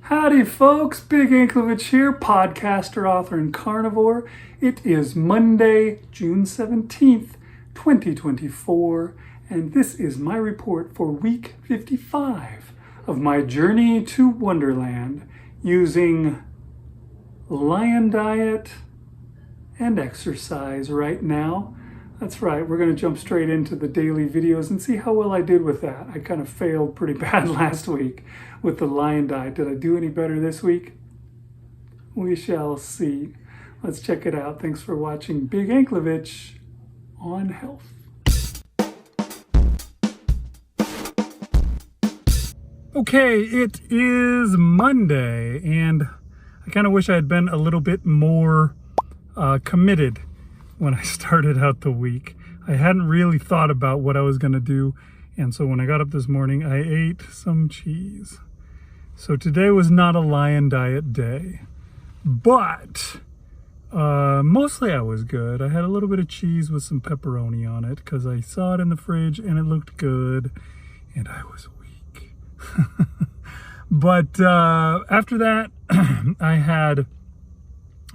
Howdy folks, Big Anklevich here, podcaster, author, and carnivore. It is Monday, June 17th, 2024, and this is my report for week 55 of my journey to Wonderland using lion diet and exercise right now. That's right, we're going to jump straight into the daily videos and see how well I did with that. I kind of failed pretty bad last week with the lion diet. Did I do any better this week? We shall see. Let's check it out. Thanks for watching Big Anklevich on health. Okay, it is Monday, and I kind of wish I had been a little bit more committed when I started out the week. I hadn't really thought about what I was going to do, and so when I got up this morning, I ate some cheese. So today was not a lion diet day, but mostly I was good. I had a little bit of cheese with some pepperoni on it because I saw it in the fridge and it looked good, and I was weak. But after that, I had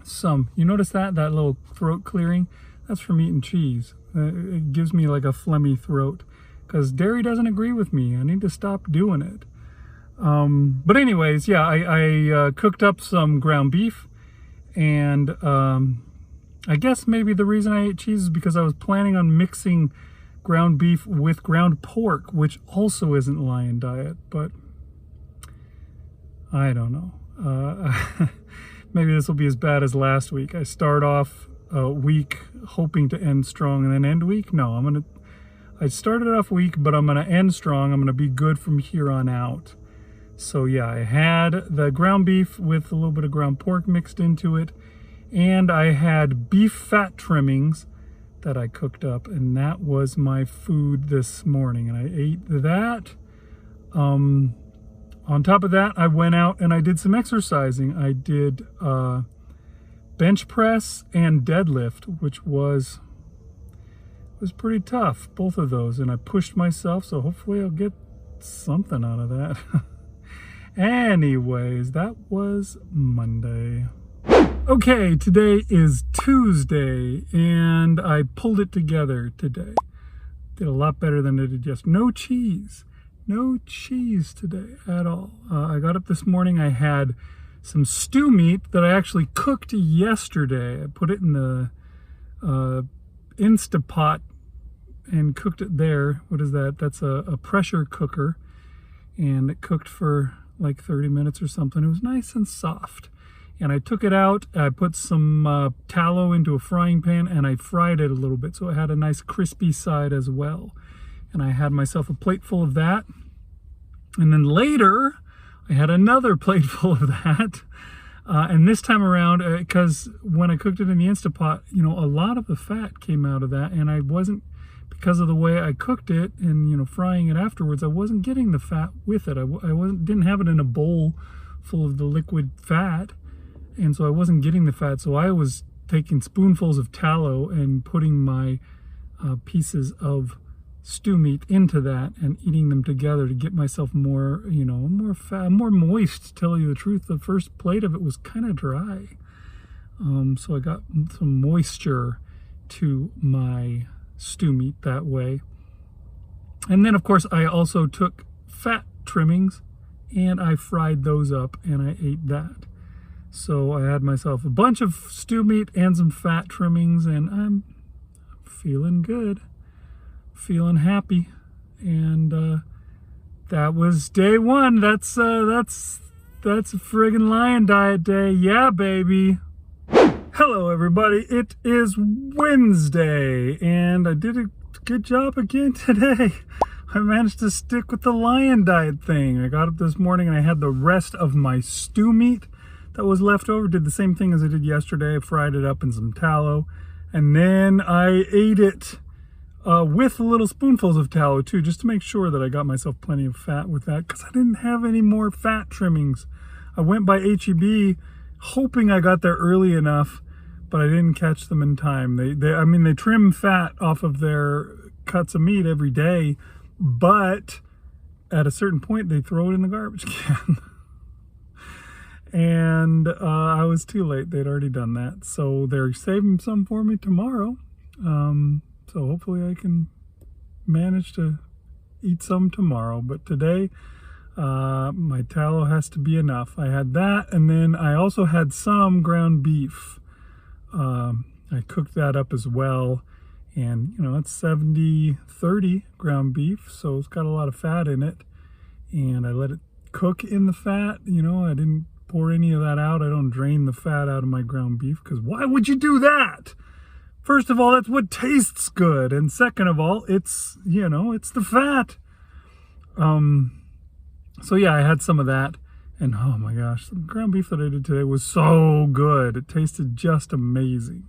some, you notice that little throat clearing? That's from eating cheese. It gives me like a phlegmy throat because dairy doesn't agree with me. I need to stop doing it. But anyways, yeah, I cooked up some ground beef, and I guess maybe the reason I ate cheese is because I was planning on mixing ground beef with ground pork, which also isn't lion diet, but I don't know. Maybe this will be as bad as last week. I start off a week hoping to end strong and then end weak. No, I started off weak, but I'm gonna end strong. I'm gonna be good from here on out. So yeah, I had the ground beef with a little bit of ground pork mixed into it, and I had beef fat trimmings that I cooked up, and that was my food this morning, and I ate that. On top of that, I went out and I did some exercising. I did bench press and deadlift, which was pretty tough, both of those, and I pushed myself, so hopefully I'll get something out of that. Anyways, that was Monday. Okay, today is Tuesday, and I pulled it together today. Did a lot better than I did yesterday. No cheese today at all. I got up this morning, I had some stew meat that I actually cooked yesterday. I put it in the Instapot and cooked it there. What is that? That's a pressure cooker, and it cooked for like 30 minutes or something. It was nice and soft. And I took it out, I put some tallow into a frying pan, and I fried it a little bit so it had a nice crispy side as well. And I had myself a plate full of that. And then later, I had another plate full of that. And this time around, because when I cooked it in the Instapot, you know, a lot of the fat came out of that. And I wasn't, because of the way I cooked it and, you know, frying it afterwards, I wasn't getting the fat with it. I didn't have it in a bowl full of the liquid fat. And so I wasn't getting the fat. So I was taking spoonfuls of tallow and putting my pieces of stew meat into that and eating them together to get myself more, you know, more fat, more moist, to tell you the truth. The first plate of it was kind of dry. So I got some moisture to my stew meat that way. And then of course I also took fat trimmings and I fried those up and I ate that. So I had myself a bunch of stew meat and some fat trimmings, and I'm feeling good. Feeling happy, and that was day one. That's a friggin' lion diet day. Yeah, baby. Hello, everybody. It is Wednesday, and I did a good job again today. I managed to stick with the lion diet thing. I got up this morning and I had the rest of my stew meat that was left over. Did the same thing as I did yesterday. I fried it up in some tallow, and then I ate it with little spoonfuls of tallow too, just to make sure that I got myself plenty of fat with that, because I didn't have any more fat trimmings. I went by H-E-B hoping I got there early enough, but I didn't catch them in time. They trim fat off of their cuts of meat every day, but at a certain point they throw it in the garbage can. And I was too late. They'd already done that. So they're saving some for me tomorrow. So hopefully I can manage to eat some tomorrow. But today, my tallow has to be enough. I had that, and then I also had some ground beef. I cooked that up as well. And, you know, it's 70-30 ground beef, so it's got a lot of fat in it. And I let it cook in the fat. You know, I didn't pour any of that out. I don't drain the fat out of my ground beef, because why would you do that? First of all, that's what tastes good. And second of all, it's, you know, it's the fat. So yeah, I had some of that. And oh my gosh, the ground beef that I did today was so good. It tasted just amazing.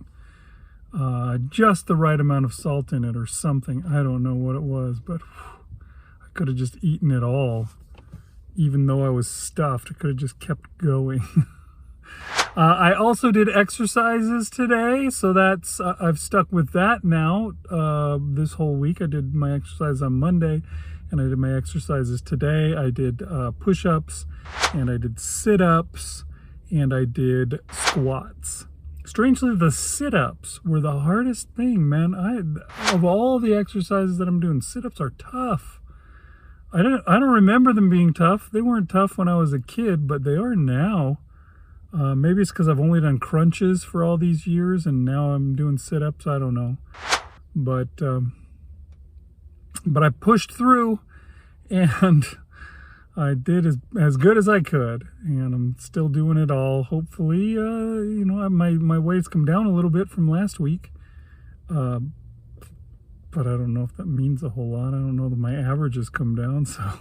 Just the right amount of salt in it or something. I don't know what it was, but I could have just eaten it all. Even though I was stuffed, I could have just kept going. I also did exercises today, so that's I've stuck with that now. This whole week I did my exercise on Monday, and I did my exercises today. I did push-ups, and I did sit-ups, and I did squats. Strangely, the sit-ups were the hardest thing, man. Of all the exercises that I'm doing, sit-ups are tough. I don't remember them being tough. They weren't tough when I was a kid, but they are now. Maybe it's because I've only done crunches for all these years, and now I'm doing sit-ups. I don't know, but I pushed through, and I did as good as I could, and I'm still doing it all. Hopefully, you know, my weight's come down a little bit from last week, but I don't know if that means a whole lot. I don't know that my average has come down, so.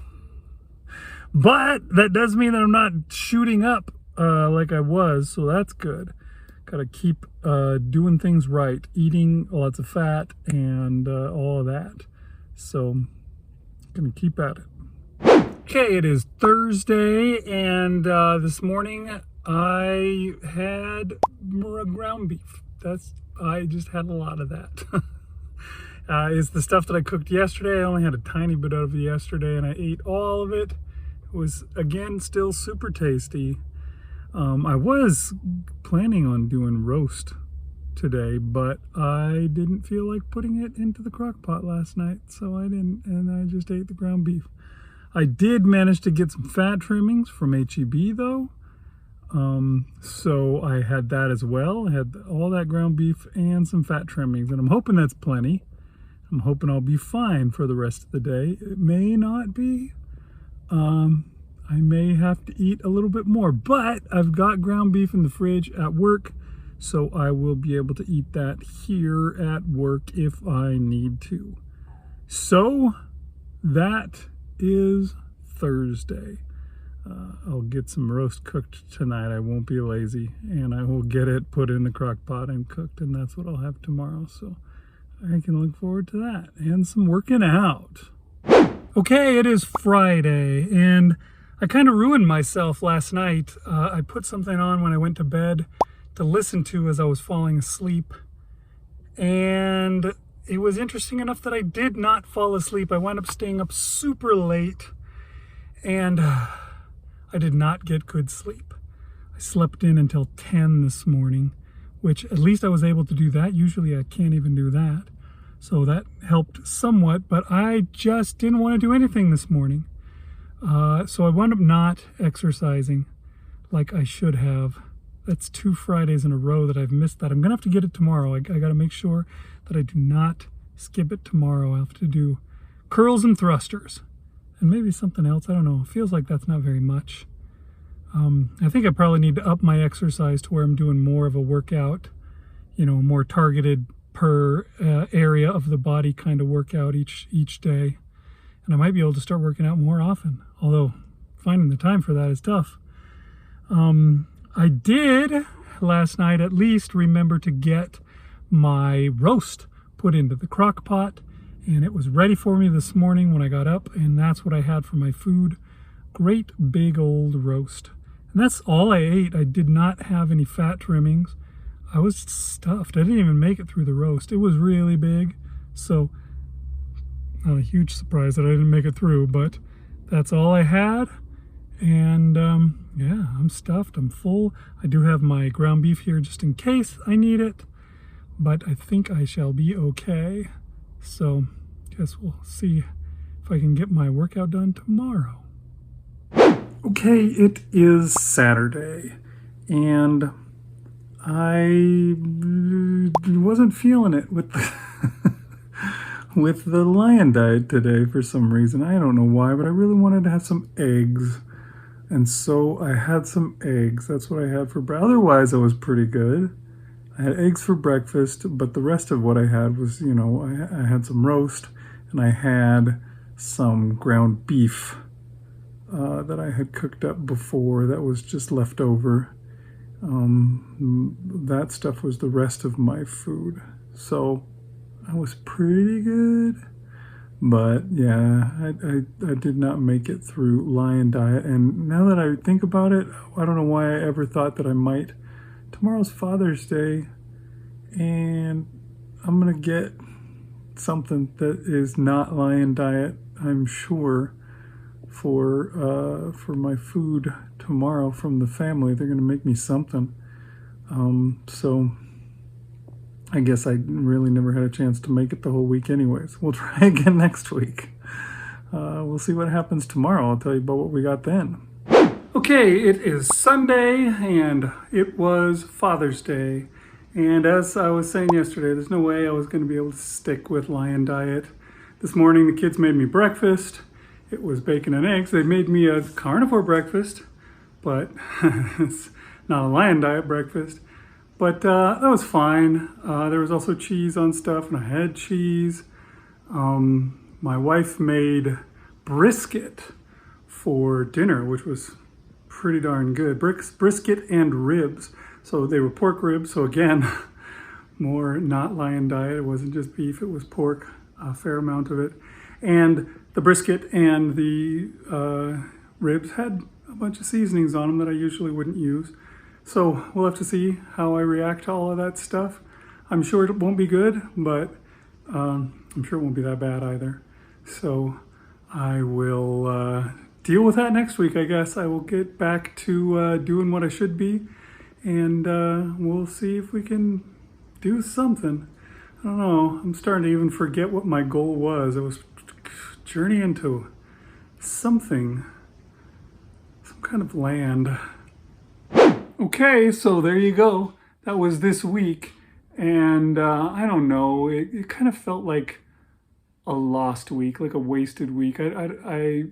But that does mean that I'm not shooting up like I was, so that's good. Got to keep doing things right, eating lots of fat and all of that. So, gonna keep at it. Okay, it is Thursday, and this morning I had ground beef. I just had a lot of that. It's the stuff that I cooked yesterday. I only had a tiny bit of it yesterday, and I ate all of it. It was, again, still super tasty. I was planning on doing roast today, but I didn't feel like putting it into the crock pot last night, so I didn't, and I just ate the ground beef. I did manage to get some fat trimmings from H-E-B though, so I had that as well. I had all that ground beef and some fat trimmings, and I'm hoping that's plenty. I'm hoping I'll be fine for the rest of the day. It may not be. I may have to eat a little bit more, but I've got ground beef in the fridge at work, so I will be able to eat that here at work if I need to. So that is Thursday. I'll get some roast cooked tonight. I won't be lazy, and I will get it put in the crock pot and cooked, and that's what I'll have tomorrow. So I can look forward to that and some working out. Okay, it is Friday, and I kind of ruined myself last night. I put something on when I went to bed to listen to as I was falling asleep, and it was interesting enough that I did not fall asleep. I wound up staying up super late, and I did not get good sleep. I slept in until 10 this morning, which at least I was able to do that. Usually I can't even do that. So that helped somewhat, but I just didn't want to do anything this morning. So I wound up not exercising like I should have. That's 2 Fridays in a row that I've missed that. I'm going to have to get it tomorrow. I got to make sure that I do not skip it tomorrow. I'll have to do curls and thrusters and maybe something else. I don't know. It feels like that's not very much. I think I probably need to up my exercise to where I'm doing more of a workout, you know, more targeted per area of the body kind of workout each day. And I might be able to start working out more often, although finding the time for that is tough. I did last night at least remember to get my roast put into the crock pot, and it was ready for me this morning when I got up, and that's what I had for my food. Great big old roast. And that's all I ate. I did not have any fat trimmings. I was stuffed. I didn't even make it through the roast. It was really big, so not a huge surprise that I didn't make it through, but that's all I had. And yeah, I'm stuffed. I'm full. I do have my ground beef here just in case I need it, but I think I shall be okay. So, guess we'll see if I can get my workout done tomorrow. Okay, it is Saturday, and I wasn't feeling it with the with the lion diet today for some reason. I don't know why, but I really wanted to have some eggs. And so I had some eggs. That's what I had for breakfast. Otherwise, I was pretty good. I had eggs for breakfast, but the rest of what I had was, I had some roast, and I had some ground beef that I had cooked up before that was just left over. That stuff was the rest of my food. So I was pretty good. But yeah, I did not make it through lion diet. And now that I think about it, I don't know why I ever thought that I might. Tomorrow's Father's Day, and I'm going to get something that is not lion diet, I'm sure, for my food tomorrow from the family. They're going to make me something. So I guess I really never had a chance to make it the whole week anyways. We'll try again next week. We'll see what happens tomorrow. I'll tell you about what we got then. Okay, it is Sunday, and it was Father's Day. And as I was saying yesterday, there's no way I was going to be able to stick with lion diet. This morning, the kids made me breakfast. It was bacon and eggs. They made me a carnivore breakfast, but it's not a lion diet breakfast. But that was fine. There was also cheese on stuff, and I had cheese. My wife made brisket for dinner, which was pretty darn good. Brisket and ribs. So they were pork ribs. So again, more not lion diet. It wasn't just beef, it was pork, a fair amount of it. And the brisket and the ribs had a bunch of seasonings on them that I usually wouldn't use. So we'll have to see how I react to all of that stuff. I'm sure it won't be good, but I'm sure it won't be that bad either. So I will deal with that next week, I guess. I will get back to doing what I should be, and we'll see if we can do something. I don't know. I'm starting to even forget what my goal was. It was journey into something, some kind of land. Okay, so there you go. That was this week, and I don't know. It kind of felt like a lost week, like a wasted week. I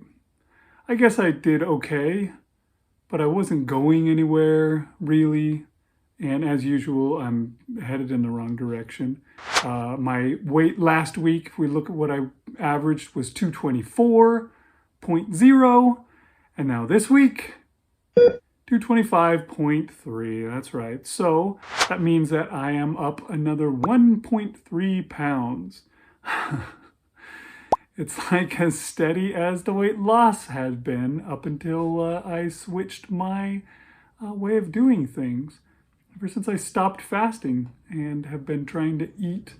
guess I did okay, but I wasn't going anywhere really. And as usual, I'm headed in the wrong direction. My weight last week, if we look at what I averaged, was 224.0, and now this week, 225.3, that's right. So that means that I am up another 1.3 pounds. It's like as steady as the weight loss had been up until I switched my way of doing things. Ever since I stopped fasting and have been trying to eat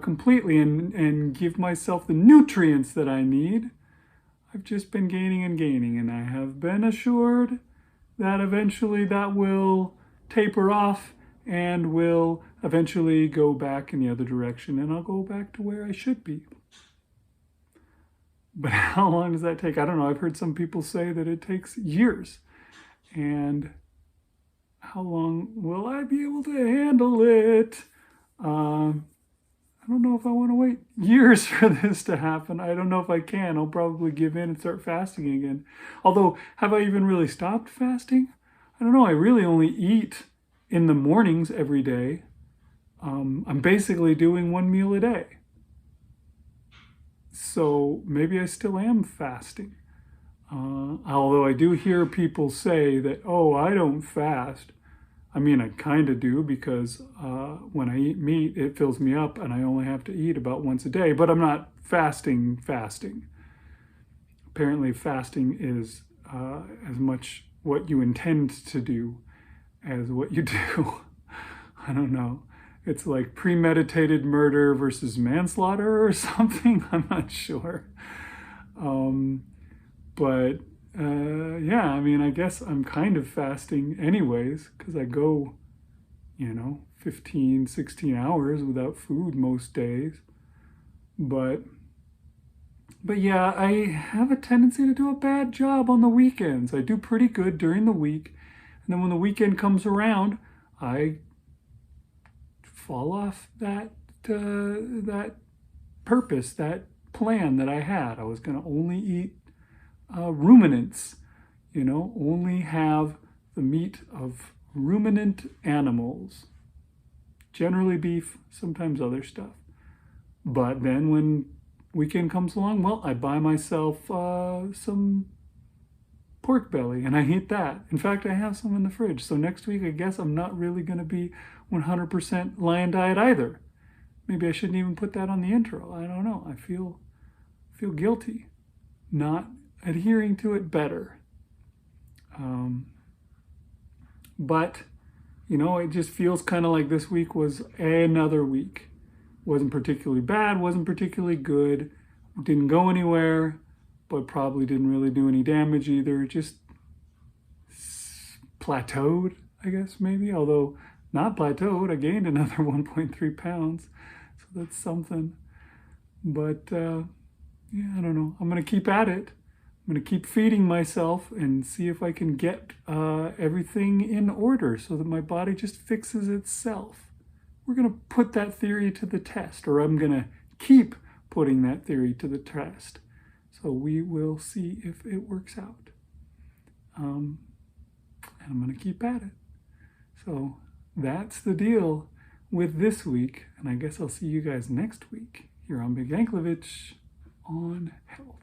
completely and give myself the nutrients that I need, I've just been gaining and gaining, and I have been assured that eventually that will taper off and will eventually go back in the other direction, and I'll go back to where I should be. But how long does that take? I don't know. I've heard some people say that it takes years. And how long will I be able to handle it? I don't know if I want to wait years for this to happen. I don't know if I can. I'll probably give in and start fasting again. Although, have I even really stopped fasting? I don't know. I really only eat in the mornings every day. I'm basically doing one meal a day. So maybe I still am fasting. Although I do hear people say that, oh, I don't fast. I mean, I kind of do, because when I eat meat, it fills me up and I only have to eat about once a day, but I'm not fasting. Apparently fasting is as much what you intend to do as what you do. I don't know. It's like premeditated murder versus manslaughter or something. I'm not sure. But yeah, I mean, I guess I'm kind of fasting anyways because I go, 15, 16 hours without food most days. But yeah, I have a tendency to do a bad job on the weekends. I do pretty good during the week, and then when the weekend comes around, I fall off that purpose, that plan that I had. I was going to only eat ruminants, only have the meat of ruminant animals, generally beef, sometimes other stuff. But then when weekend comes along, well, I buy myself some pork belly and I eat that. In fact, I have some in the fridge. So next week, I guess I'm not really going to be 100% lion diet either. Maybe I shouldn't even put that on the intro. I don't know. I feel guilty not adhering to it better. But, it just feels kind of like this week was another week. Wasn't particularly bad, wasn't particularly good, didn't go anywhere, but probably didn't really do any damage either. Just plateaued, I guess, maybe. Although not plateaued, I gained another 1.3 pounds. So that's something. But yeah, I don't know. I'm going to keep at it. I'm going to keep feeding myself and see if I can get everything in order so that my body just fixes itself. We're going to put that theory to the test, or I'm going to keep putting that theory to the test. So we will see if it works out. And I'm going to keep at it. So that's the deal with this week. And I guess I'll see you guys next week here on Big Yanklevich on health.